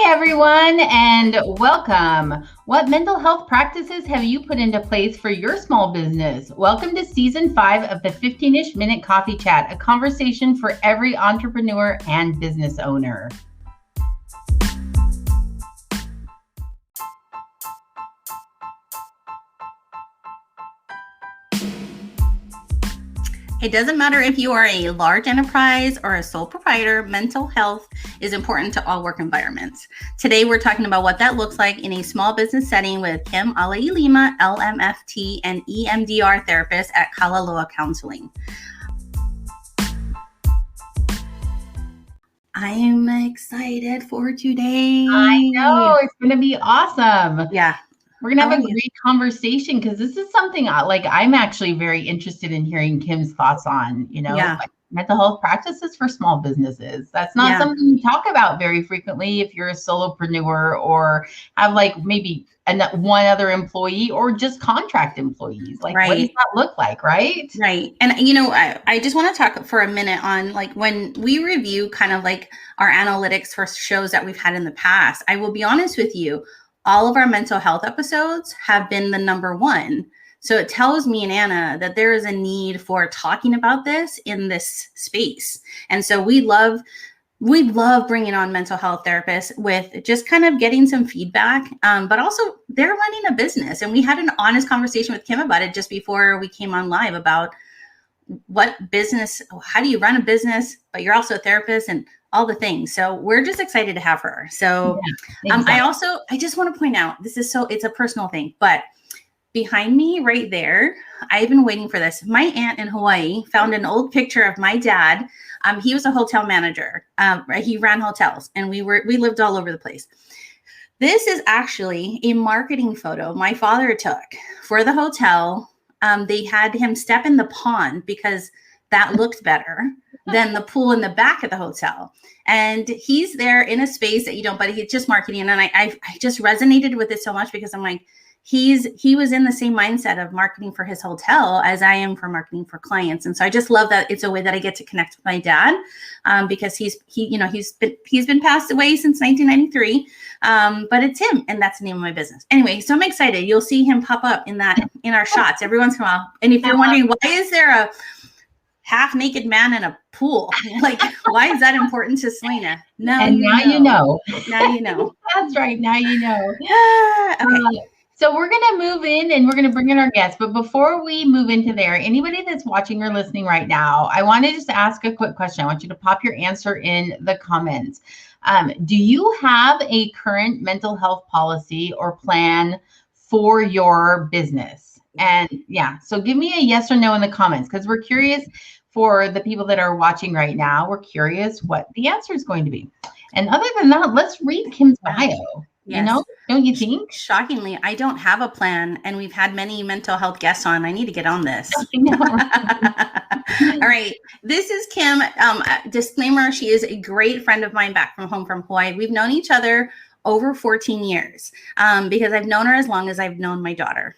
Hi, everyone, and welcome. What mental health practices have you put into place for your small business? Welcome to Season 5 of the 15-ish Minute Coffee Chat, a conversation for every entrepreneur and business owner. It doesn't matter if you are a large enterprise or a sole proprietor, mental health is important to all work environments. Today, we're talking about what that looks like in a small business setting with Kim Alailima, LMFT, and EMDR therapist at Kalaloa Counseling. I am excited for today. I know, it's going to be awesome. Yeah. We're going to have a great conversation because this is something I'm actually very interested in hearing Kim's thoughts on, like mental health practices for small businesses. That's not something you talk about very frequently if you're a solopreneur or have maybe one other employee or just contract employees. What does that look like, right? Right. And, I just want to talk for a minute on when we review kind of our analytics for shows that we've had in the past. I will be honest with you. All of our mental health episodes have been the number one. So it tells me and Anna that there is a need for talking about this in this space. And so we love bringing on mental health therapists with just kind of getting some feedback, but also they're running a business. And we had an honest conversation with Kim about it just before we came on live about how do you run a business, but you're also a therapist and all the things. So we're just excited to have her. So exactly. I just want to point out, it's a personal thing, but behind me right there, I've been waiting for this. My aunt in Hawaii found an old picture of my dad. He was a hotel manager. He ran hotels and we lived all over the place. This is actually a marketing photo my father took for the hotel. They had him step in the pond because that looked better than the pool in the back of the hotel. And he's there in a space that but he's just marketing. And I just resonated with it so much because I'm like, he was in the same mindset of marketing for his hotel as I am for marketing for clients. And so I just love that it's a way that I get to connect with my dad, because he's been passed away since 1993. But it's him, and that's the name of my business. Anyway, so I'm excited. You'll see him pop up in our shots every once in a while. And if you're wondering, why is there a half-naked man in a pool? Why is that important to Selena? Now you know. Now you know. That's right. Now you know. Okay. So we're going to move in and we're going to bring in our guests. But before we move into there, anybody that's watching or listening right now, I want to just ask a quick question. I want you to pop your answer in the comments. Do you have a current mental health policy or plan for your business? And so give me a yes or no in the comments, because we're curious for the people that are watching right now. We're curious what the answer is going to be. And other than that, let's read Kim's bio. Yes. Don't you think? Shockingly, I don't have a plan, and we've had many mental health guests on. I need to get on this. All right. This is Kim. Disclaimer, she is a great friend of mine back from Hawaii. We've known each other over 14 years because I've known her as long as I've known my daughter.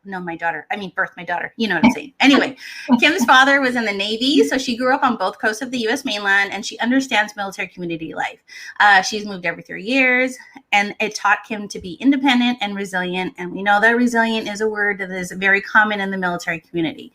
Birthed my daughter. You know what I'm saying? Anyway, Kim's father was in the Navy, so she grew up on both coasts of the U.S. mainland, and she understands military community life. She's moved every 3 years, and it taught Kim to be independent and resilient. And we know that resilient is a word that is very common in the military community.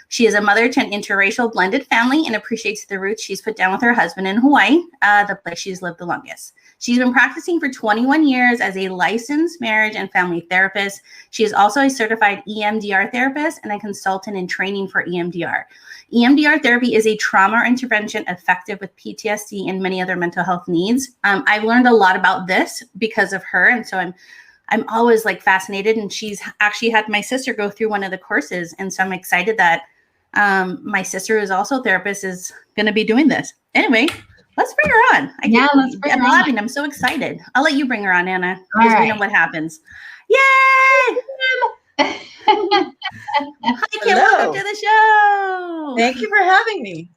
She is a mother to an interracial blended family and appreciates the roots she's put down with her husband in Hawaii, the place she's lived the longest. She's been practicing for 21 years as a licensed marriage and family therapist. She is also a certified EMDR therapist and a consultant in training for EMDR. EMDR therapy is a trauma intervention effective with PTSD and many other mental health needs. I've learned a lot about this because of her, and so I'm always fascinated. And she's actually had my sister go through one of the courses, and so I'm excited that my sister, who is also a therapist, is going to be doing this. Anyway, let's bring her on. Let's bring her on. I'm so excited. I'll let you bring her on, Anna, because we know what happens. Yay! Hi, Kim. Welcome to the show. Thank you for having me.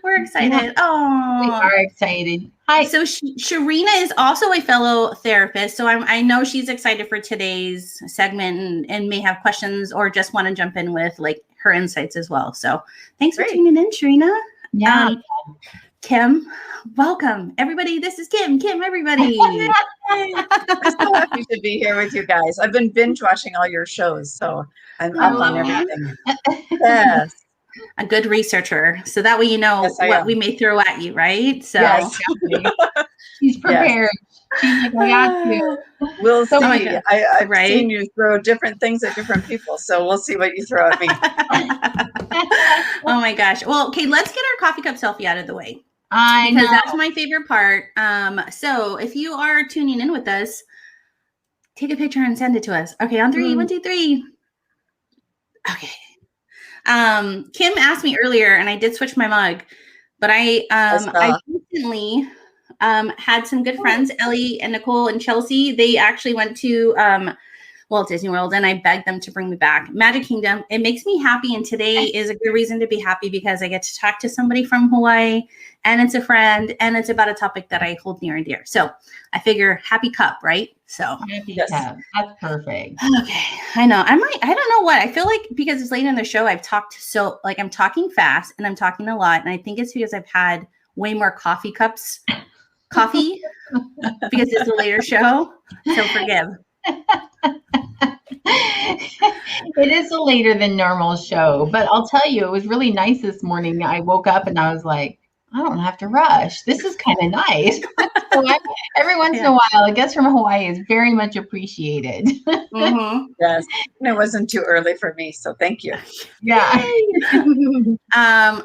We're excited. Oh, we are excited. Hi. So Sharina is also a fellow therapist. So I know she's excited for today's segment and may have questions or just want to jump in with her insights as well. So thanks for tuning in, Sharina. Yeah. Kim, welcome. Everybody, this is Kim. Kim, everybody. I'm so happy to be here with you guys. I've been binge watching all your shows, so I'm up on everything. Yes. A good researcher. So that way you know what we may throw at you, right? So yes, she's prepared. Yes. She's like, I got you. We'll see. I've seen you throw different things at different people, so we'll see what you throw at me. Oh my gosh. Well, okay, let's get our coffee cup selfie out of the way. I know. That's my favorite part. So if you are tuning in with us, take a picture and send it to us. Okay, on 3, 1, 2, 3. Okay. Kim asked me earlier, and I did switch my mug, but I recently had some good friends, Ellie and Nicole and Chelsea. They actually went to Walt Disney World, and I begged them to bring me back. Magic Kingdom. It makes me happy, and today is a good reason to be happy because I get to talk to somebody from Hawaii, and it's a friend, and it's about a topic that I hold near and dear. So I figure happy cup, right? So happy cup. That's perfect. Okay. I know. I don't know what. I feel like because it's late in the show, I've talked I'm talking fast and I'm talking a lot. And I think it's because I've had way more coffee because it's a later show. So forgive. It is a later than normal show, but I'll tell you, it was really nice this morning. I woke up and I was like, I don't have to rush. This is kind of nice. So every once in a while, a guest from Hawaii is very much appreciated. Mm-hmm. Yes, and it wasn't too early for me, so thank you. Yeah.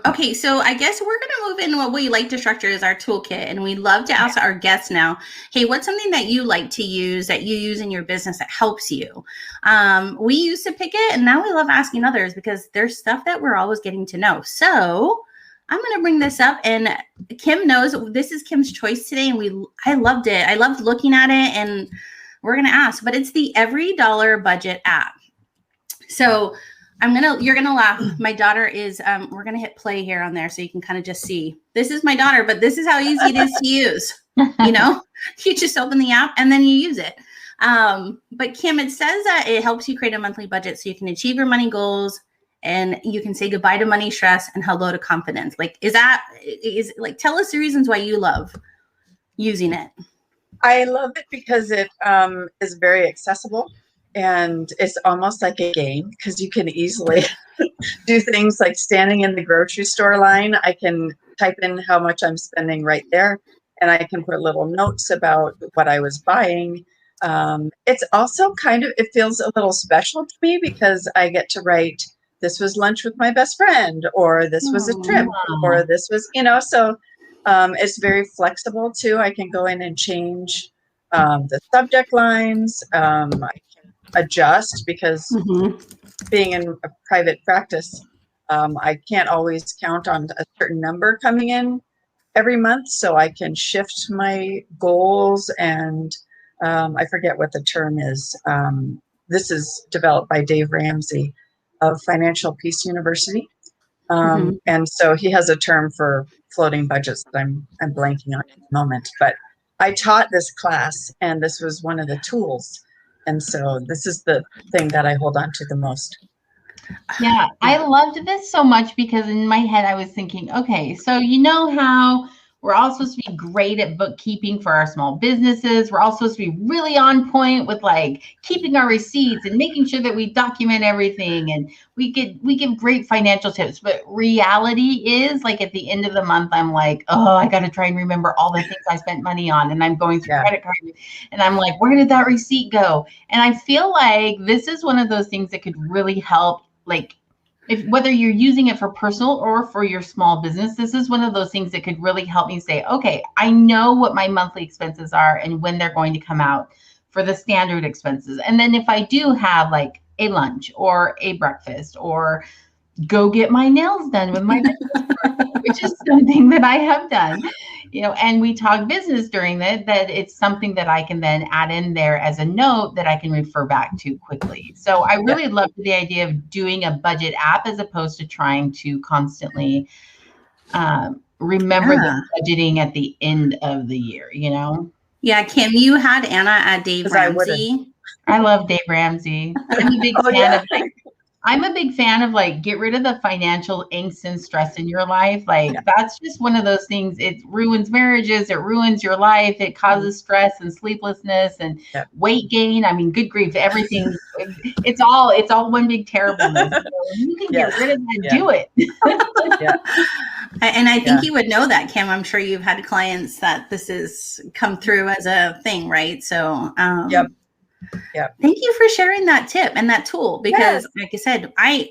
Okay, so I guess we're going to move in. What we like to structure is our toolkit, and we love to ask our guests now, hey, what's something that you like to use that you use in your business that helps you? We used to pick it, and now we love asking others because there's stuff that we're always getting to know. So I'm going to bring this up, and Kim knows this is Kim's choice today, and I loved it. I loved looking at it, and we're going to ask, but it's the Every Dollar Budget app. So you're going to laugh. My daughter is, we're going to hit play here on there so you can kind of just see. This is my daughter, but this is how easy it is to use. You just open the app and then you use it. But Kim, it says that it helps you create a monthly budget so you can achieve your money goals, and you can say goodbye to money stress and hello to confidence. Tell us the reasons why you love using it. I love it because it is very accessible, and it's almost like a game because you can easily do things like standing in the grocery store line. I can type in how much I'm spending right there, and I can put little notes about what I was buying. It's also it feels a little special to me because I get to write, this was lunch with my best friend, or this was a trip, or this was, so it's very flexible too. I can go in and change the subject lines. I can adjust because being in a private practice, I can't always count on a certain number coming in every month. So I can shift my goals, and I forget what the term is. This is developed by Dave Ramsey of Financial Peace University. And so he has a term for floating budgets that I'm blanking on at the moment. But I taught this class, and this was one of the tools. And so this is the thing that I hold on to the most. Yeah, I loved this so much because in my head I was thinking, okay, so you know how we're all supposed to be great at bookkeeping for our small businesses. We're all supposed to be really on point with keeping our receipts and making sure that we document everything, and we give great financial tips. But reality is, at the end of the month, I'm like, oh, I got to try and remember all the things I spent money on, and I'm going through credit card, and I'm like, where did that receipt go? And I feel like this is one of those things that could really help, whether you're using it for personal or for your small business. This is one of those things that could really help me say, okay, I know what my monthly expenses are and when they're going to come out for the standard expenses. And then if I do have a lunch or a breakfast or go get my nails done with my which is something that I have done, and we talk business during that it's something that I can then add in there as a note that I can refer back to quickly. So I really love the idea of doing a budget app as opposed to trying to constantly remember the budgeting at the end of the year, Yeah, Kim, you had Anna at Dave Ramsey. I love Dave Ramsey. I'm a big fan of I'm a big fan of like get rid of the financial angst and stress in your life. Like that's just one of those things. It ruins marriages. It ruins your life. It causes stress and sleeplessness and weight gain. I mean, good grief, everything. It's all one big terribleness. So if you can get rid of that, do it. And I think you would know that, Kim. I'm sure you've had clients that this has come through as a thing, right? So, thank you for sharing that tip and that tool, because like I said, I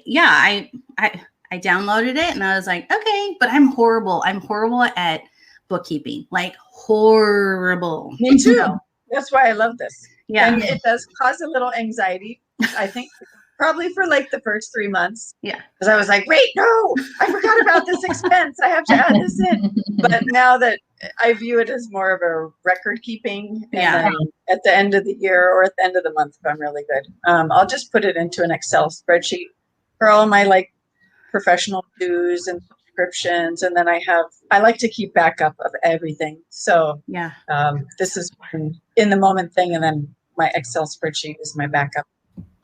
downloaded it and I was like, okay, but I'm horrible. I'm horrible at bookkeeping, like horrible. Me too. That's why I love this. Yeah. And it does cause a little anxiety, I think, probably for like the first 3 months. Yeah. Because I was like, wait, no, I forgot about this expense. I have to add this in. But now that I view it as more of a record keeping, and at the end of the year or at the end of the month, if I'm really good, I'll just put it into an Excel spreadsheet for all my like professional dues and subscriptions. And then I like to keep backup of everything. So this is in the moment thing. And then my Excel spreadsheet is my backup.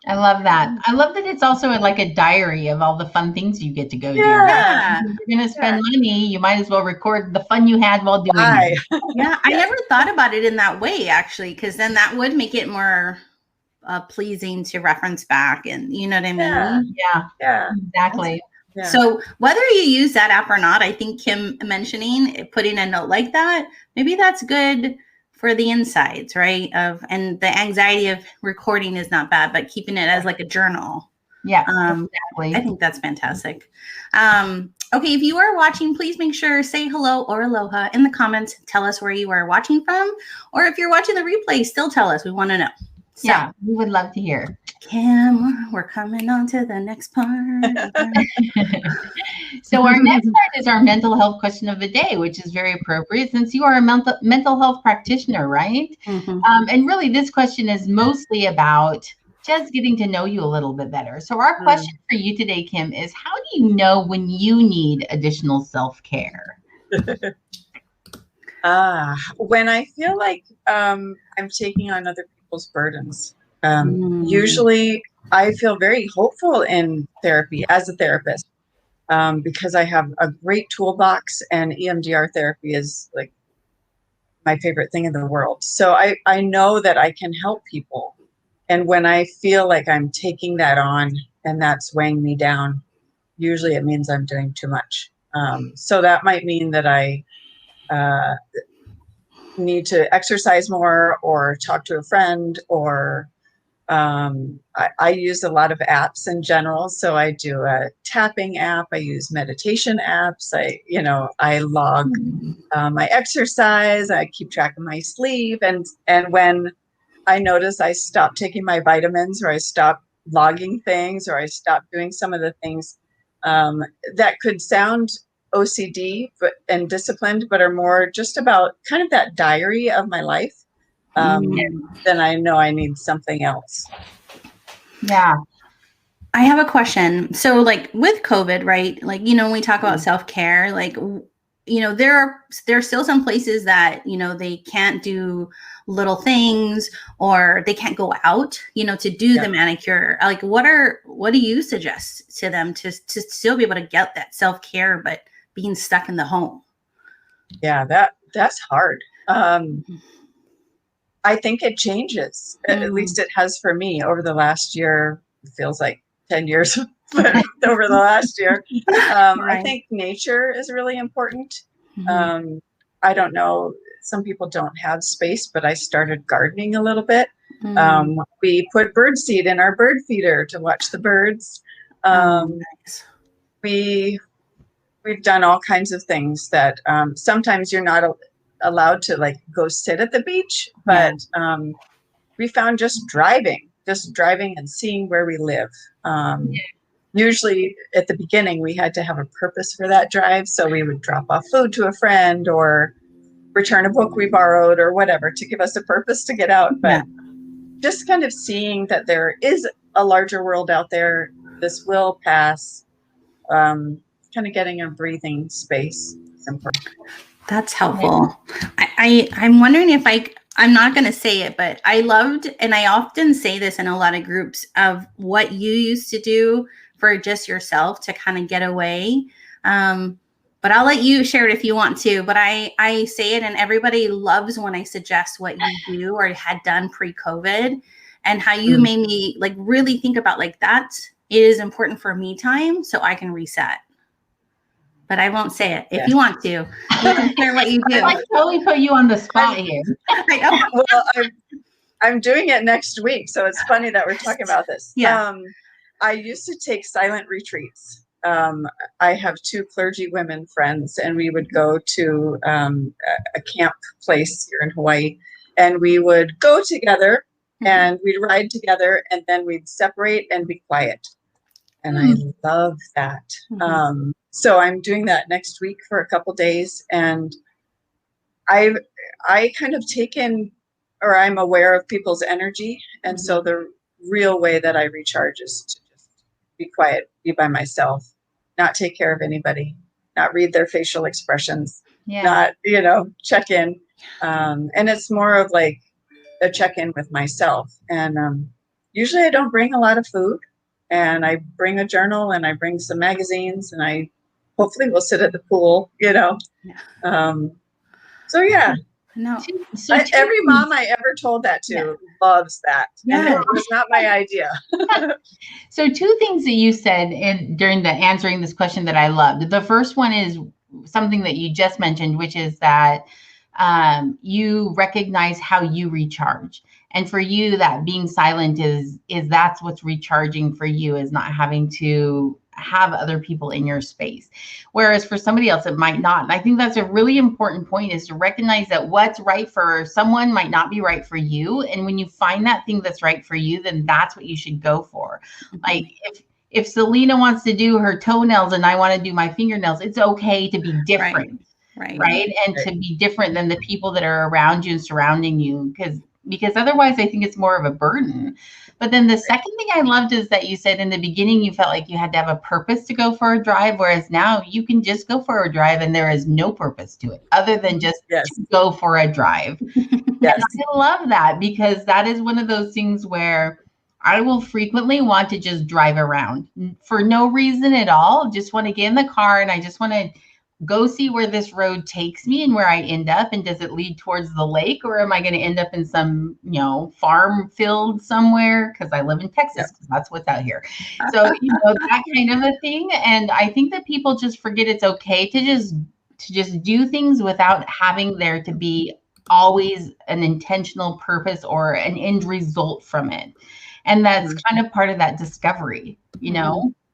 I love that. I love that it's also like a diary of all the fun things you get to go do. Yeah. If you're going to spend money, you might as well record the fun you had while doing it. Yeah. I never thought about it in that way, actually, because then that would make it more pleasing to reference back. And you know what I mean? Yeah. Exactly. Yeah. So whether you use that app or not, I think Kim mentioning, putting a note like that, maybe that's good for the insides, right? And the anxiety of recording is not bad, but keeping it as like a journal. Yeah, exactly. I think that's fantastic. Okay, if you are watching, please make sure say hello or aloha in the comments. Tell us where you are watching from, or if you're watching the replay, still tell us. We want to know. So, we would love to hear. Kim, we're coming on to the next part. So our next part is our mental health question of the day, which is very appropriate since you are a mental health practitioner, right? Mm-hmm. And really this question is mostly about just getting to know you a little bit better. So our question for you today, Kim, is how do you know when you need additional self-care? When I feel like I'm taking on other people's burdens. Usually I feel very hopeful in therapy as a therapist because I have a great toolbox, and EMDR therapy is like my favorite thing in the world. So I know that I can help people. And when I feel like I'm taking that on and that's weighing me down, usually it means I'm doing too much. So that might mean that I need to exercise more or talk to a friend, or I use a lot of apps in general. So I do a tapping app. I use meditation apps. I log my exercise. I keep track of my sleep. And when I notice I stop taking my vitamins, or I stop logging things, or I stop doing some of the things that could sound OCD and disciplined, but are more just about kind of that diary of my life, then I know I need something else. Yeah. I have a question. So like with COVID, right? Like, when we talk about self-care, like, there are still some places that, they can't do little things, or they can't go out, to do the manicure. Like, what do you suggest to them to still be able to get that self-care, but being stuck in the home? Yeah, that's hard. I think it changes. At least it has for me over the last year. It feels like 10 years over the last year. I think nature is really important. I don't know. Some people don't have space, but I started gardening a little bit. We put bird seed in our bird feeder to watch the birds. Nice. We've done all kinds of things that sometimes you're not allowed to like go sit at the beach, but we found just driving and seeing where we live. Usually at the beginning we had to have a purpose for that drive. So we would drop off food to a friend or return a book we borrowed or whatever to give us a purpose to get out. But just kind of seeing that there is a larger world out there. This will pass. Kind of getting a breathing space is important. That's helpful. I'm wondering if I'm not going to say it, but I loved, and I often say this in a lot of groups, of what you used to do for just yourself to kind of get away. But I'll let you share it if you want to, but I say it, and everybody loves when I suggest what you do or had done pre-COVID, and how you made me like really think about like that is important for me time so I can reset. But I won't say it. If you want to, you can share what you do. I totally put you on the spot here. I know. Well, I'm doing it next week, so it's funny that we're talking about this. Yeah. I used to take silent retreats. I have 2 clergy women friends, and we would go to a camp place here in Hawaii, and we would go together and we'd ride together, and then we'd separate and be quiet. And I love that. So I'm doing that next week for a couple days, and I kind of taken, or I'm aware of people's energy, and so the real way that I recharge is to just be quiet, be by myself, not take care of anybody, not read their facial expressions, not, check in. And it's more of like a check-in with myself. And usually I don't bring a lot of food, and I bring a journal, and I bring some magazines, and I hopefully will sit at the pool, So yeah. No. Every mom I ever told that to loves that. And it was not my idea. So 2 things that you said during the answering this question that I loved. The first one is something that you just mentioned, which is that you recognize how you recharge. And for you, that being silent is that's what's recharging for you, is not having to have other people in your space. Whereas for somebody else, it might not. And I think that's a really important point, is to recognize that what's right for someone might not be right for you. And when you find that thing that's right for you, then that's what you should go for. Like if Selena wants to do her toenails and I want to do my fingernails, it's okay to be different. Right. And to be different than the people that are around you and surrounding you, because otherwise I think it's more of a burden. But then the second thing I loved is that you said in the beginning you felt like you had to have a purpose to go for a drive, whereas now you can just go for a drive and there is no purpose to it other than just to go for a drive. And I love that, because that is one of those things where I will frequently want to just drive around for no reason at all. Just want to get in the car and I just want to go see where this road takes me and where I end up. And does it lead towards the lake, or am I going to end up in some, farm field somewhere? Because I live in Texas, because that's what's out here. So, that kind of a thing. And I think that people just forget it's okay to just do things without having there to be always an intentional purpose or an end result from it. And that's kind of part of that discovery,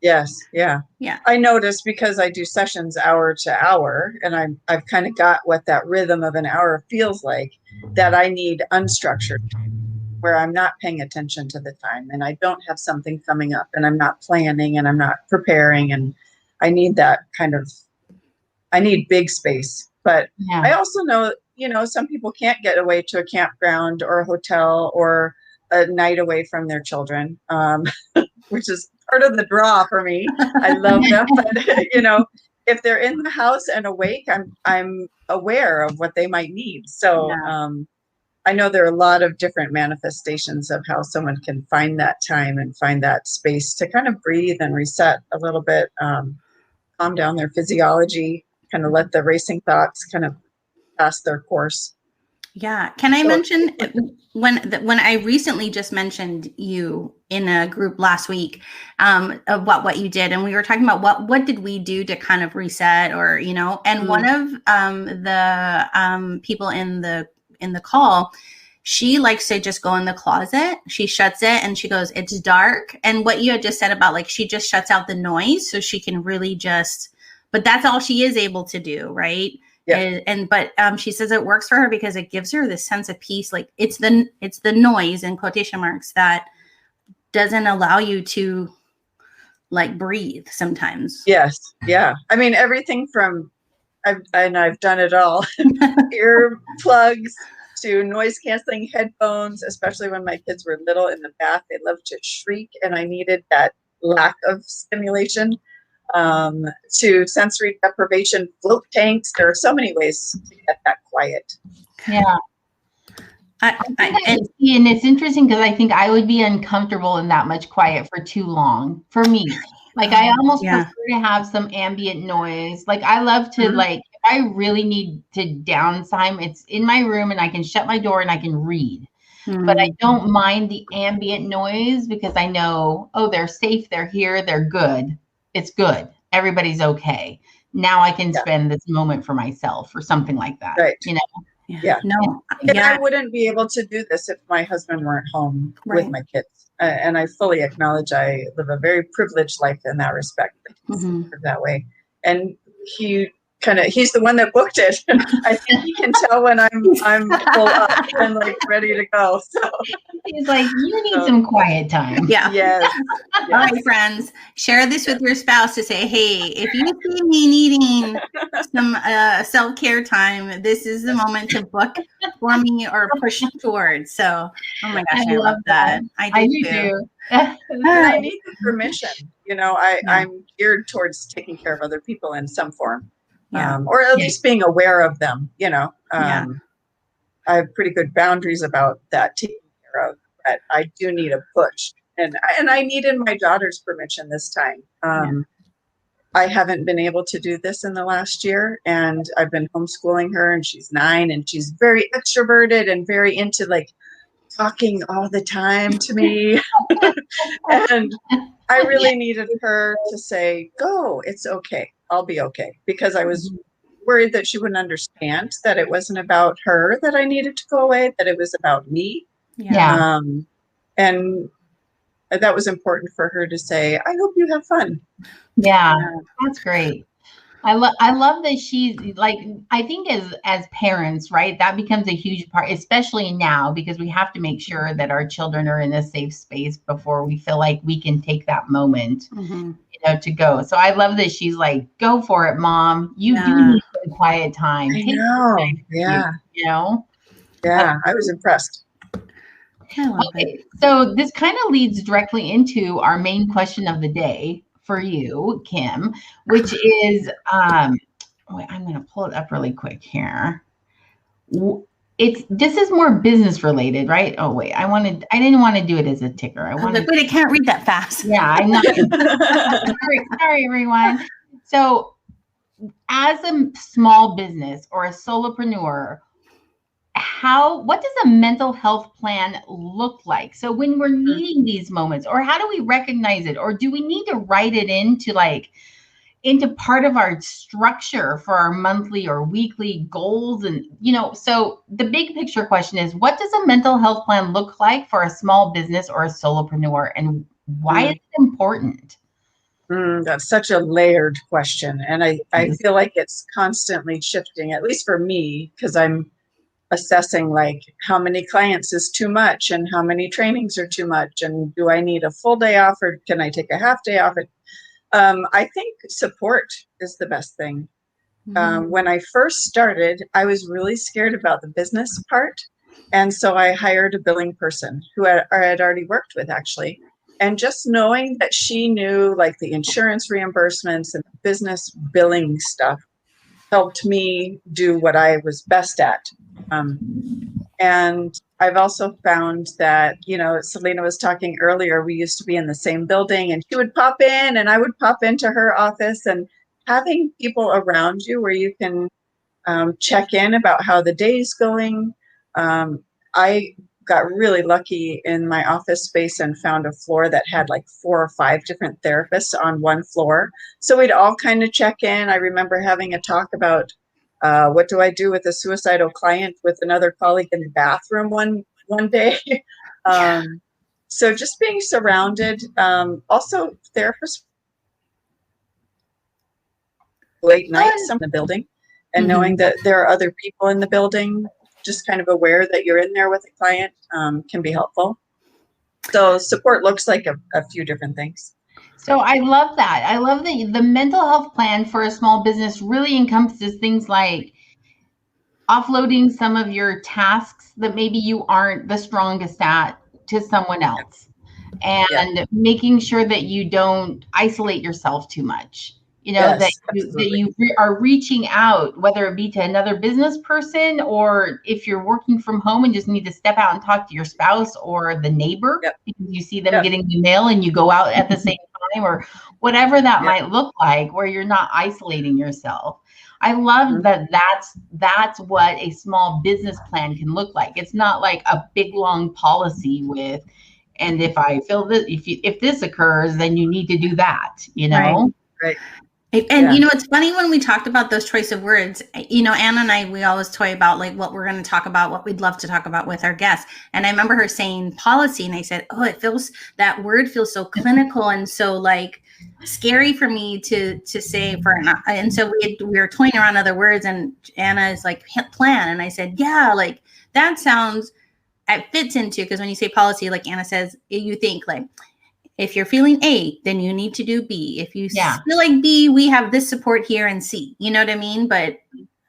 Yes. Yeah. I noticed, because I do sessions hour to hour, and I've kind of got what that rhythm of an hour feels like, that I need unstructured time, where I'm not paying attention to the time, and I don't have something coming up, and I'm not planning, and I'm not preparing, and I need that I need big space. But I also know, some people can't get away to a campground or a hotel or a night away from their children, which is part of the draw for me. I love them, but if they're in the house and awake, I'm aware of what they might need. So I know there are a lot of different manifestations of how someone can find that time and find that space to kind of breathe and reset a little bit, calm down their physiology, kind of let the racing thoughts kind of pass their course. Yeah. Can I mention when I recently just mentioned you in a group last week, of what you did, and we were talking about what did we do to kind of reset, or and one of the people in the call, she likes to just go in the closet. She shuts it and she goes, it's dark. And what you had just said about, like, she just shuts out the noise so she can really but that's all she is able to do, right? Yeah. But she says it works for her because it gives her this sense of peace. Like, it's the noise, in quotation marks, that doesn't allow you to like breathe sometimes. Yes. Yeah. I mean, everything from, I've done it all, earplugs to noise canceling headphones, especially when my kids were little in the bath, they loved to shriek and I needed that lack of stimulation. To sensory deprivation, float tanks. There are so many ways to get that quiet. Yeah. And it's interesting because I think I would be uncomfortable in that much quiet for too long for me. Like I almost prefer to have some ambient noise. Like I love to like, if I really need to downtime, it's in my room and I can shut my door and I can read. But I don't mind the ambient noise because I know, oh, they're safe. They're here. They're good. It's good. Everybody's okay. Now I can spend this moment for myself or something like that. Right. You know? Yeah. No. And I wouldn't be able to do this if my husband weren't home with my kids. And I fully acknowledge I live a very privileged life in that respect. That way. And he's the one that booked it. I think he can tell when I'm full up and like ready to go. So he's like, you need some quiet time. Yeah. Yes. All right, friends, share this with your spouse to say, hey, if you see me needing some self-care time, this is the moment to book for me or push towards. So, oh my gosh, I love that. I do too. I need the permission. You know, I'm geared towards taking care of other people in some form. Or at least being aware of them, you know. I have pretty good boundaries about that taking care of, but I do need a push. And I needed my daughter's permission this time. I haven't been able to do this in the last year, and I've been homeschooling her, and she's 9, and she's very extroverted and very into like talking all the time to me. And I really needed her to say, go, it's okay. I'll be okay. Because I was worried that she wouldn't understand that it wasn't about her that I needed to go away, that it was about me. And that was important for her to say, I hope you have fun. Yeah, that's great. I love that she's like, I think as parents, right, that becomes a huge part, especially now, because we have to make sure that our children are in a safe space before we feel like we can take that moment, you know, to go. So I love that she's like, go for it, Mom. You do need some quiet time. I know. You know? Yeah, I was impressed. Okay, so this kind of leads directly into our main question of the day for you, Kim, which is, wait, I'm going to pull it up really quick here. This is more business related, right? Oh wait, I didn't want to do it as a ticker. Wait, I can't read that fast. Yeah, I'm not. sorry, everyone. So, as a small business or a solopreneur, what does a mental health plan look like? So when we're needing these moments, or how do we recognize it? Or do we need to write it into part of our structure for our monthly or weekly goals? And, you know, so the big picture question is, what does a mental health plan look like for a small business or a solopreneur? And why is it important? That's such a layered question. And I feel like it's constantly shifting, at least for me, because I'm assessing like how many clients is too much and how many trainings are too much, and do I need a full day off or can I take a half day off? I think support is the best thing. When I first started, I was really scared about the business part, and so I hired a billing person who I had already worked with actually, and just knowing that she knew like the insurance reimbursements and business billing stuff helped me do what I was best at. And I've also found that, you know, Selena was talking earlier, we used to be in the same building and she would pop in and I would pop into her office, and having people around you where you can check in about how the day's going. I got really lucky in my office space and found a floor that had like 4 or 5 different therapists on one floor. So we'd all kind of check in. I remember having a talk about what do I do with a suicidal client with another colleague in the bathroom one day. So just being surrounded, also therapists late nights in the building, and knowing that there are other people in the building, just kind of aware that you're in there with a client can be helpful. So support looks like a few different things. So I love that. I love that the mental health plan for a small business really encompasses things like offloading some of your tasks that maybe you aren't the strongest at to someone else, and making sure that you don't isolate yourself too much. you know, Yes, that you are reaching out, whether it be to another business person, or if you're working from home and just need to step out and talk to your spouse or the neighbor, Yep. because you see them Yep. getting the mail and you go out at the same time, or whatever that Yep. might look like, where you're not isolating yourself. I love that that's what a small business plan can look like. It's not like a big long policy with, and if I feel that if this occurs, then you need to do that, you know? Right. And you know, it's funny when we talked about those choice of words, you know, Anna and I, we always toy about like what we're going to talk about, what we'd love to talk about with our guests. And I remember her saying policy, and I said, oh, that word feels so clinical and so like scary for me to say and so we were toying around other words, and Anna is like plan. And I said, yeah, like that it fits into, because when you say policy, like Anna says, you think like, if you're feeling A, then you need to do B. If you feel like B, we have this support here, and C. You know what I mean? But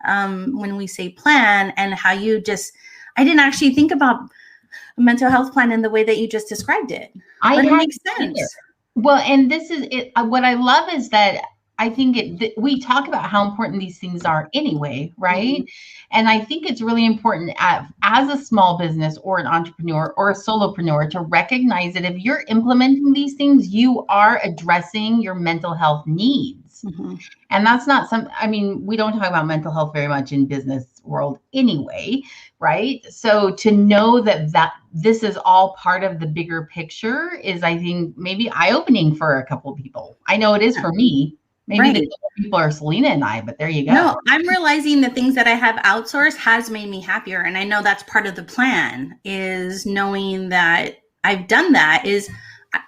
when we say plan, and how I didn't actually think about a mental health plan in the way that you just described it. But it makes sense. Well, and this is it. What I love is that I think we talk about how important these things are anyway, right? Mm-hmm. And I think it's really important as a small business or an entrepreneur or a solopreneur to recognize that if you're implementing these things, you are addressing your mental health needs. Mm-hmm. And that's not we don't talk about mental health very much in business world anyway, right? So to know that this is all part of the bigger picture is, I think, maybe eye-opening for a couple of people. I know it is for me. Maybe the people are Selena and I, but there you go. No, I'm realizing the things that I have outsourced has made me happier. And I know that's part of the plan, is knowing that I've done that, is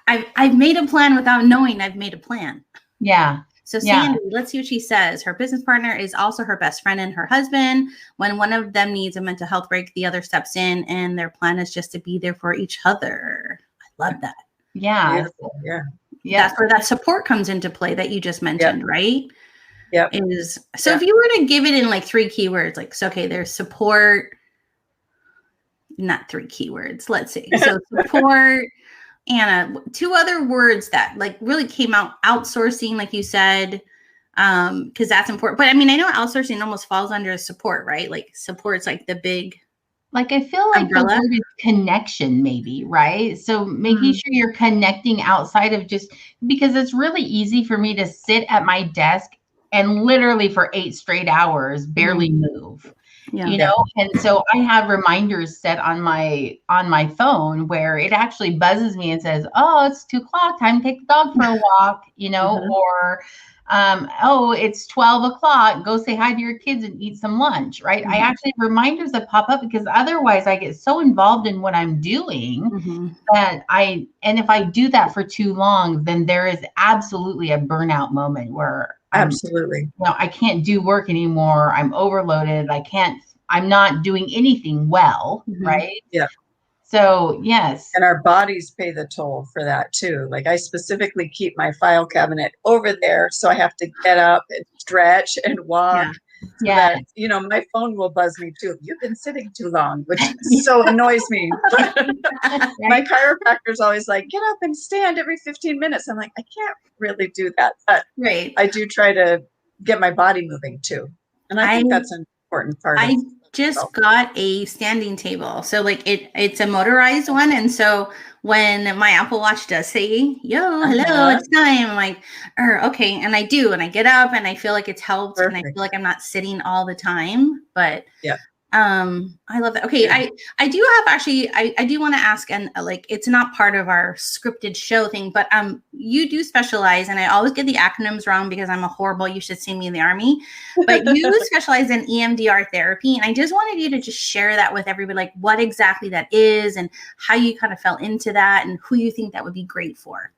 I've made a plan without knowing I've made a plan. Yeah. So Sandy, let's see what she says. Her business partner is also her best friend and her husband. When one of them needs a mental health break, the other steps in, and their plan is just to be there for each other. I love that. Yeah. Beautiful. Yeah. Yeah. That's where that support comes into play that you just mentioned, right? Yeah. If you were to give it in like 3 keywords, like, so, okay, there's support, not 3 keywords. Let's see. So support, Anna, 2 other words that like really came out, outsourcing, like you said, because that's important. But I mean, I know outsourcing almost falls under support, right? Like support's like the big, like, I feel like umbrella. The word is connection, maybe, right? So making sure you're connecting outside of just, because it's really easy for me to sit at my desk and literally for 8 straight hours barely move. You know, and so I have reminders set on my phone where it actually buzzes me and says, oh, it's 2:00, time to take the dog for a walk, you know, or oh, it's 12:00, go say hi to your kids and eat some lunch, right? I actually have reminders that pop up, because otherwise I get so involved in what I'm doing that and if I do that for too long, then there is absolutely a burnout moment where I can't do work anymore. I'm overloaded. I'm not doing anything well, right? Yeah. So, yes. And our bodies pay the toll for that too. Like, I specifically keep my file cabinet over there, so I have to get up and stretch and walk. So that, you know, my phone will buzz me too. You've been sitting too long, which so annoys me. My chiropractor's always like, get up and stand every 15 minutes. I'm like, I can't really do that. But I do try to get my body moving too. And I think that's an important part. I just got a standing table. So like it's a motorized one. And so when my Apple Watch does say, yo, hello, it's time, I'm like, okay. And I do. And I get up and I feel like it's helped. And I feel like I'm not sitting all the time. But I love that. Okay. I do have actually, I do want to ask, and like, it's not part of our scripted show thing, but you do specialize, and I always get the acronyms wrong because I'm a horrible, you should see me in the army, but you specialize in EMDR therapy. And I just wanted you to just share that with everybody, like what exactly that is and how you kind of fell into that and who you think that would be great for.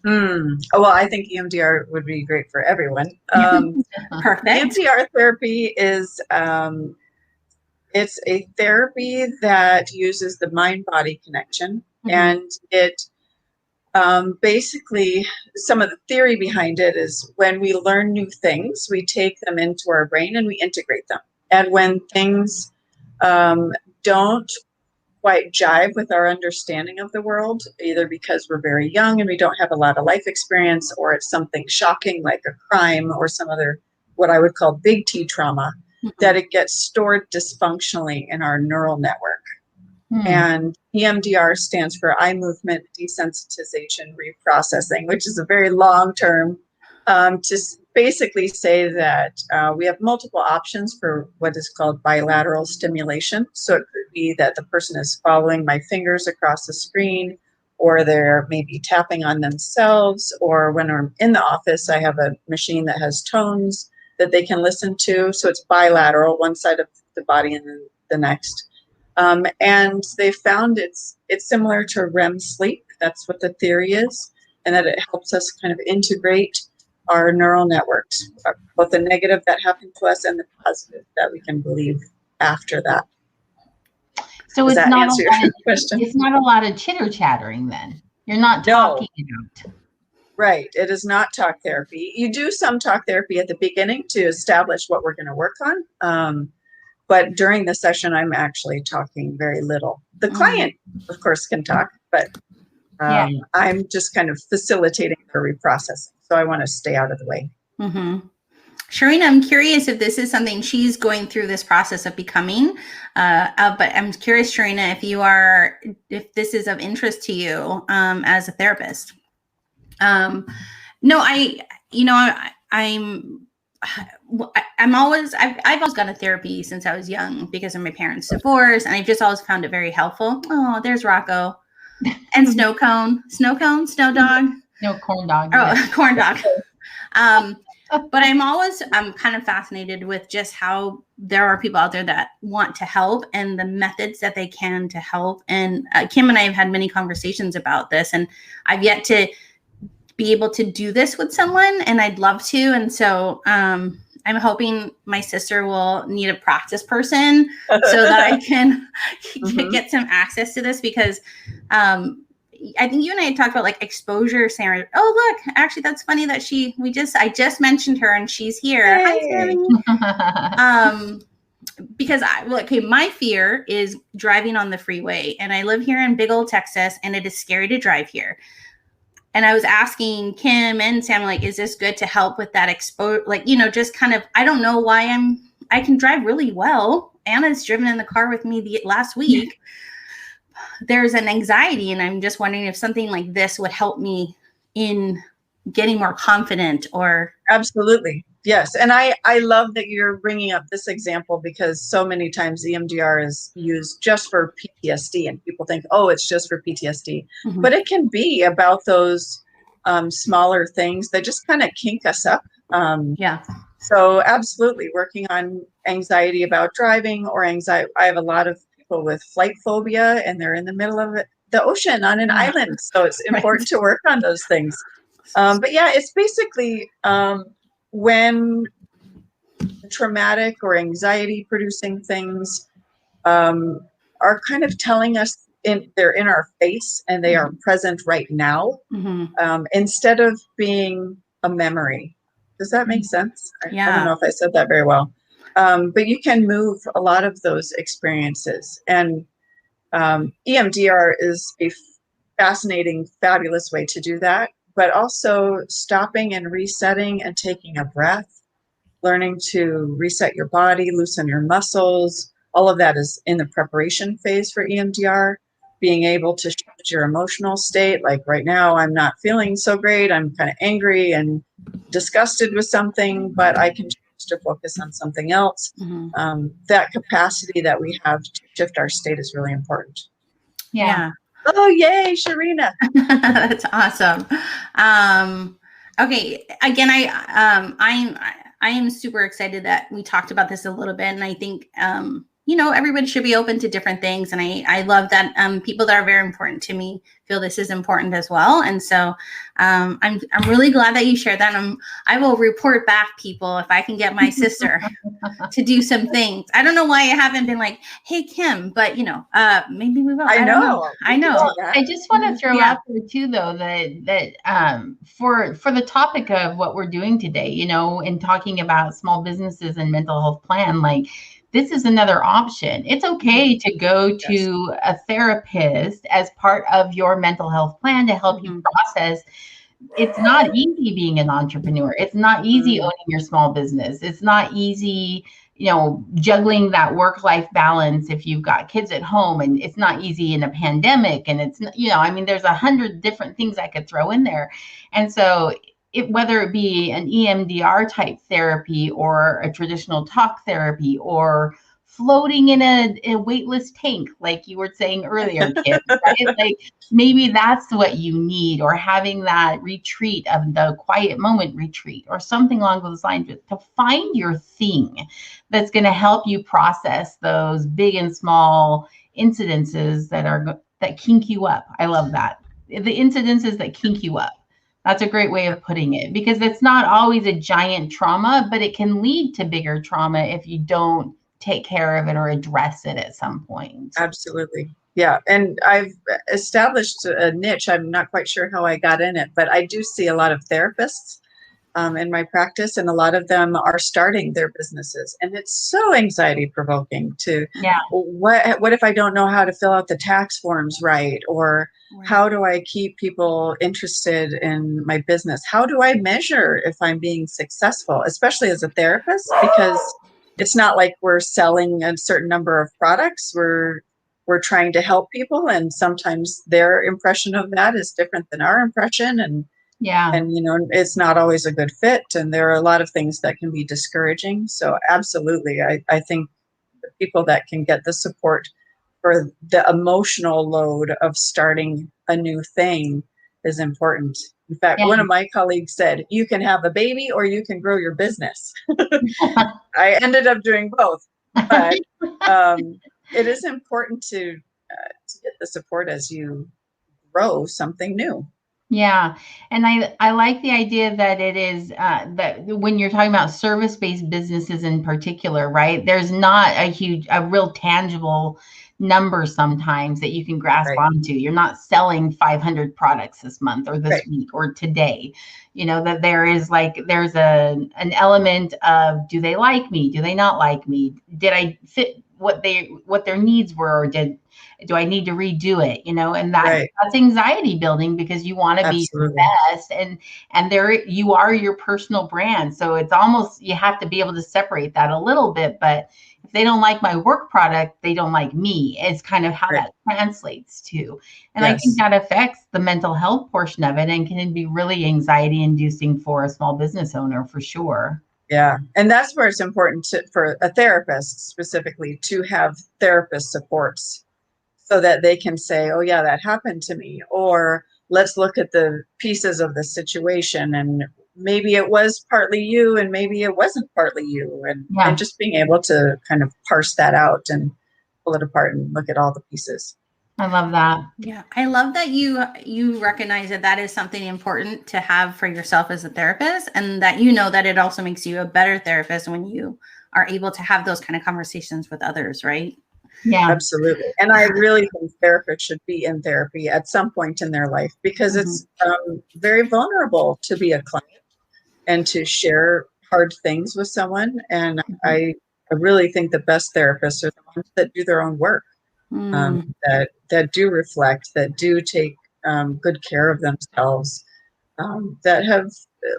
Well, I think EMDR would be great for everyone. Perfect. EMDR therapy is, it's a therapy that uses the mind-body connection, and it basically, some of the theory behind it is when we learn new things, we take them into our brain and we integrate them. And when things don't quite jive with our understanding of the world, either because we're very young and we don't have a lot of life experience, or it's something shocking like a crime or some other, what I would call big T trauma, that it gets stored dysfunctionally in our neural network. And EMDR stands for eye movement desensitization reprocessing, which is a very long term to basically say that we have multiple options for what is called bilateral stimulation. So it could be that the person is following my fingers across the screen, or they're maybe tapping on themselves, or when I'm in the office, I have a machine that has tones that they can listen to. So it's bilateral, one side of the body and then the next. And they found it's similar to REM sleep. That's what the theory is, and that it helps us kind of integrate our neural networks, both the negative that happened to us and the positive that we can believe after that. So Does it's that not answer a lot your of, question? it's not a lot of chitter chattering then. You're not talking about. Right. It is not talk therapy. You do some talk therapy at the beginning to establish what we're going to work on. But during the session, I'm actually talking very little. The client, of course, can talk, but I'm just kind of facilitating the reprocessing. So I want to stay out of the way. Sharina, I'm curious if this is something she's going through this process of becoming, but I'm curious, Sharina, if this is of interest to you as a therapist. I've always gone to therapy since I was young because of my parents' divorce, and I've just always found it very helpful. Oh, there's Rocco and snow dog. No, corn dog. Oh, corn dog. But I'm kind of fascinated with just how there are people out there that want to help and the methods that they can to help. And Kim and I have had many conversations about this, and I've yet to be able to do this with someone, and I'd love to. And so I'm hoping my sister will need a practice person so that I can get some access to this, because I think you and I had talked about like exposure. Sarah, oh look, actually that's funny that I just mentioned her and she's here. Hey. Hi, Sammy. Because my fear is driving on the freeway, and I live here in big old Texas, and it is scary to drive here. And I was asking Kim and Sam, like, is this good to help with that exposure? Like, just kind of, I don't know why I can drive really well. Anna's driven in the car with me last week. There's an anxiety, and I'm just wondering if something like this would help me in getting more confident or. Absolutely. Yes. And I love that you're bringing up this example, because so many times EMDR is used just for PTSD, and people think, oh, it's just for PTSD, but it can be about those smaller things that just kind of kink us up. So absolutely working on anxiety about driving, or anxiety. I have a lot of people with flight phobia, and they're in the middle of the ocean on an island. So it's important to work on those things. But yeah, it's basically when traumatic or anxiety producing things are kind of telling us they're in our face and they are present right now, instead of being a memory. Does that make sense? I don't know if I said that very well. But you can move a lot of those experiences. And EMDR is a fascinating, fabulous way to do that. But also stopping and resetting and taking a breath, learning to reset your body, loosen your muscles. All of that is in the preparation phase for EMDR. Being able to shift your emotional state. Like right now, I'm not feeling so great. I'm kind of angry and disgusted with something, but I can choose to focus on something else. That capacity that we have to shift our state is really important. Yeah. Oh, yay, Sharina. That's awesome. Okay. Again, I am super excited that we talked about this a little bit. And I think, everybody should be open to different things. And I love that people that are very important to me feel this is important as well. And so I'm really glad that you shared that. I will report back, people, if I can get my sister to do some things. I don't know why I haven't been like, hey, Kim, but maybe we will. I know. I just want to throw out there too, though, that for the topic of what we're doing today, in talking about small businesses and mental health plan, like this is another option. It's okay to go to a therapist as part of your mental health plan to help you process. It's not easy being an entrepreneur. It's not easy owning your small business. It's not easy, juggling that work-life balance if you've got kids at home, and it's not easy in a pandemic. And it's, there's 100 different things I could throw in there. And so whether it be an EMDR type therapy or a traditional talk therapy or floating in a weightless tank, like you were saying earlier, Kim, right? Like maybe that's what you need, or having that retreat of the quiet moment retreat or something along those lines, to find your thing that's going to help you process those big and small incidences that kink you up. I love that. The incidences that kink you up. That's a great way of putting it, because it's not always a giant trauma, but it can lead to bigger trauma if you don't take care of it or address it at some point. Absolutely. Yeah. And I've established a niche. I'm not quite sure how I got in it, but I do see a lot of therapists in my practice, and a lot of them are starting their businesses. And it's so anxiety provoking to, what if I don't know how to fill out the tax forms right? Or how do I keep people interested in my business? How do I measure if I'm being successful, especially as a therapist? Because it's not like we're selling a certain number of products. We're trying to help people, and sometimes their impression of that is different than our impression, and it's not always a good fit, and there are a lot of things that can be discouraging. So absolutely, I think the people that can get the support for the emotional load of starting a new thing is important. In fact, one of my colleagues said, you can have a baby or you can grow your business. I ended up doing both, but it is important to get the support as you grow something new. Yeah. And I like the idea that it is that when you're talking about service-based businesses in particular, right, there's not a real tangible number sometimes that you can grasp onto. You're not selling 500 products this month or this week or today. That there's an element of, do they like me? Do they not like me? Did I fit what their needs were, or do I need to redo it? And that's anxiety building, because you want to be the best, and there you are, your personal brand. So it's almost, you have to be able to separate that a little bit. But if they don't like my work product, they don't like me. It's kind of how that translates to. And I think that affects the mental health portion of it, and can be really anxiety inducing for a small business owner, for sure. Yeah. And that's where it's important for a therapist specifically to have therapist supports, so that they can say, oh yeah, that happened to me, or let's look at the pieces of the situation, and maybe it was partly you and maybe it wasn't partly you, and just being able to kind of parse that out and pull it apart and look at all the pieces. I love that. Yeah. I love that you recognize that is something important to have for yourself as a therapist, and that that it also makes you a better therapist when you are able to have those kind of conversations with others, right? Yeah, absolutely. And I really think therapists should be in therapy at some point in their life, because it's very vulnerable to be a client and to share hard things with someone. And I really think the best therapists are the ones that do their own work, that do reflect, that do take good care of themselves, that have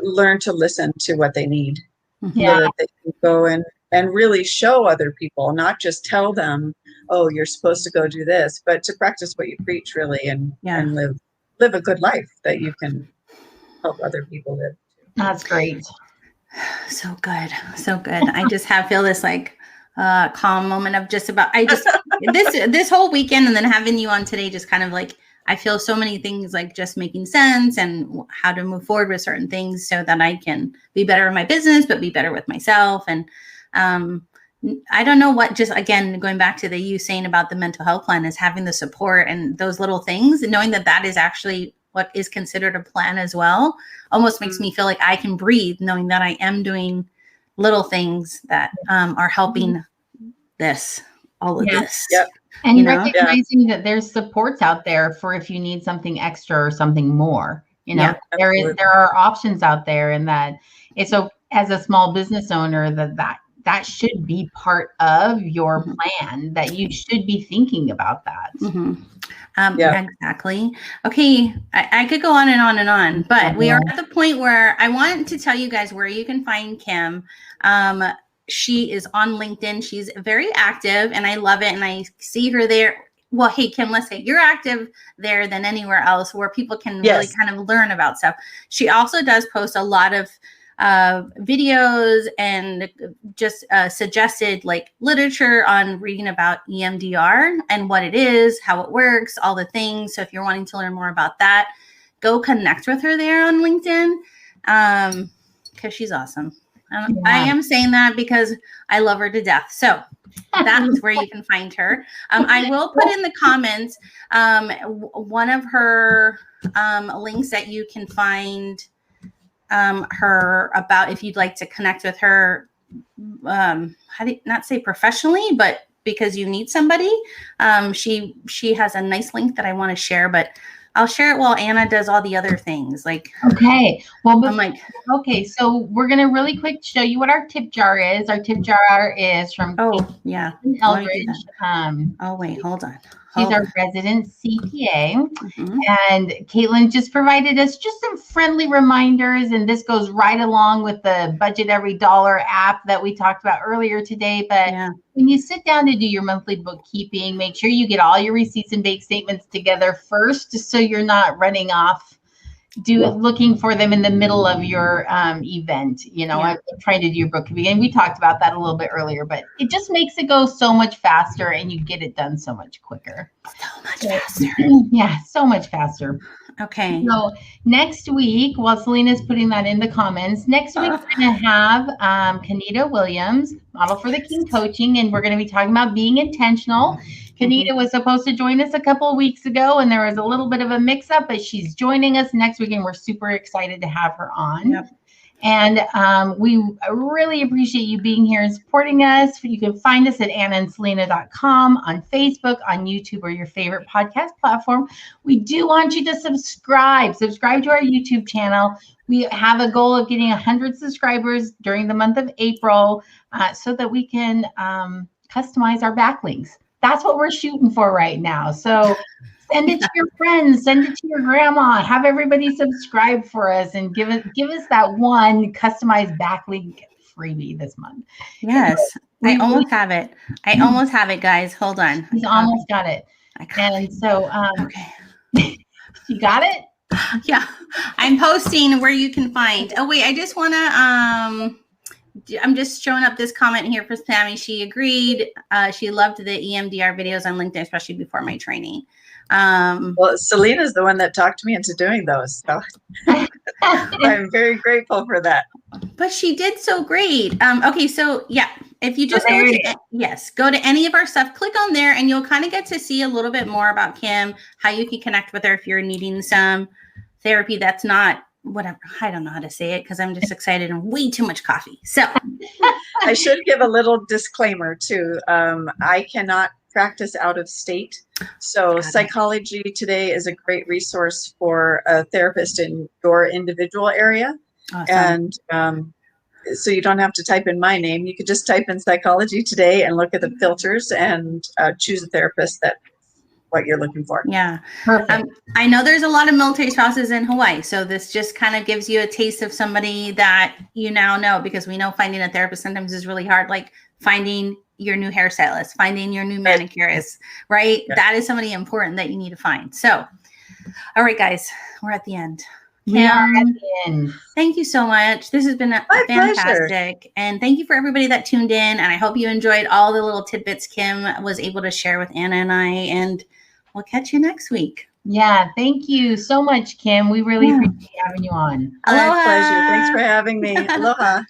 learned to listen to what they need, so that they can go and really show other people, not just tell them, oh, you're supposed to go do this, but to practice what you preach, really, and live a good life that you can help other people live. That's great. So good. So good. I just feel this calm moment of this whole weekend, and then having you on today, just kind of I feel so many things just making sense, and how to move forward with certain things so that I can be better in my business, but be better with myself. And I don't know what, just again, going back to you saying about the mental health plan, is having the support and those little things, and knowing that is actually what is considered a plan as well, almost makes me feel like I can breathe, knowing that I am doing little things that are helping all of this. Yep. And recognizing that there's supports out there for if you need something extra or something more. There are options out there, and that it's as a small business owner that that should be part of your plan, that you should be thinking about that. Exactly. Okay. I could go on and on and on, but we are at the point where I want to tell you guys where you can find Kim. She is on LinkedIn. She's very active and I love it. And I see her there. Well, hey, Kim, let's say you're active there than anywhere else where people can really kind of learn about stuff. She also does post a lot of videos and just suggested like literature on reading about EMDR and what it is, how it works, all the things. So if you're wanting to learn more about that, go connect with her there on LinkedIn because she's awesome. I am saying that because I love her to death. So that's where you can find her. I will put in the comments one of her links that you can find her about if you'd like to connect with her. How do you not say professionally, but because you need somebody. She has a nice link that I want to share, but I'll share it while Anna does all the other things. Okay. Well, okay. So we're going to really quick show you what our tip jar is. Our tip jar is from Eldridge. Oh, wait, hold on. She's our resident CPA. And Caitlin just provided us just some friendly reminders. And this goes right along with the Budget Every Dollar app that we talked about earlier today. But when you sit down to do your monthly bookkeeping, make sure you get all your receipts and bank statements together first, so you're not running off looking for them in the middle of your event. I'm trying to do your bookkeeping, and we talked about that a little bit earlier, but it just makes it go so much faster and you get it done so much quicker. So much faster. Yeah, so much faster. Okay. So next week, while Selena's putting that in the comments, next week we're going to have Kanita Williams, Model for the King Coaching, and we're going to be talking about being intentional. Kanita was supposed to join us a couple of weeks ago, and there was a little bit of a mix-up, but she's joining us next week, and we're super excited to have her on. And we really appreciate you being here and supporting us. You can find us at AnnaandSelena.com, on Facebook, on YouTube, or your favorite podcast platform. We do want you to subscribe to our YouTube channel. We have a goal of getting 100 subscribers during the month of April so that we can customize our backlinks. That's what we're shooting for right now. So send it to your friends, send it to your grandma, have everybody subscribe for us, and give us that one customized backlink freebie this month. Yes, I almost have it. Almost have it, guys. Hold on. He's almost got it. And so, you got it? Yeah, I'm posting where you can find. Oh wait, I just want to. I'm just showing up this comment here for Sammy. She agreed. She loved the EMDR videos on LinkedIn, especially before my training. Well, Selena's the one that talked me into doing those. So I'm very grateful for that. But she did so great. Okay, so if you just go to any of our stuff, click on there, and you'll kind of get to see a little bit more about Kim, how you can connect with her if you're needing some therapy that's not whatever. I don't know how to say it because I'm just excited and way too much coffee. So I should give a little disclaimer too. I cannot practice out of state. So Psychology Today is a great resource for a therapist in your individual area. Awesome. And so you don't have to type in my name. You could just type in Psychology Today and look at the filters and choose a therapist that what you're looking for. Yeah. Perfect. I know there's a lot of military spouses in Hawaii. So this just kind of gives you a taste of somebody that you now know, because we know finding a therapist sometimes is really hard, like finding your new hairstylist, finding your new manicurist, right? Yeah. That is somebody important that you need to find. So, all right, guys, we're at the end. Thank you so much. This has been fantastic. Pleasure. And thank you for everybody that tuned in. And I hope you enjoyed all the little tidbits Kim was able to share with Anna and I. And we'll catch you next week. Yeah, thank you so much, Kim. We really appreciate having you on. My pleasure. Thanks for having me. Aloha.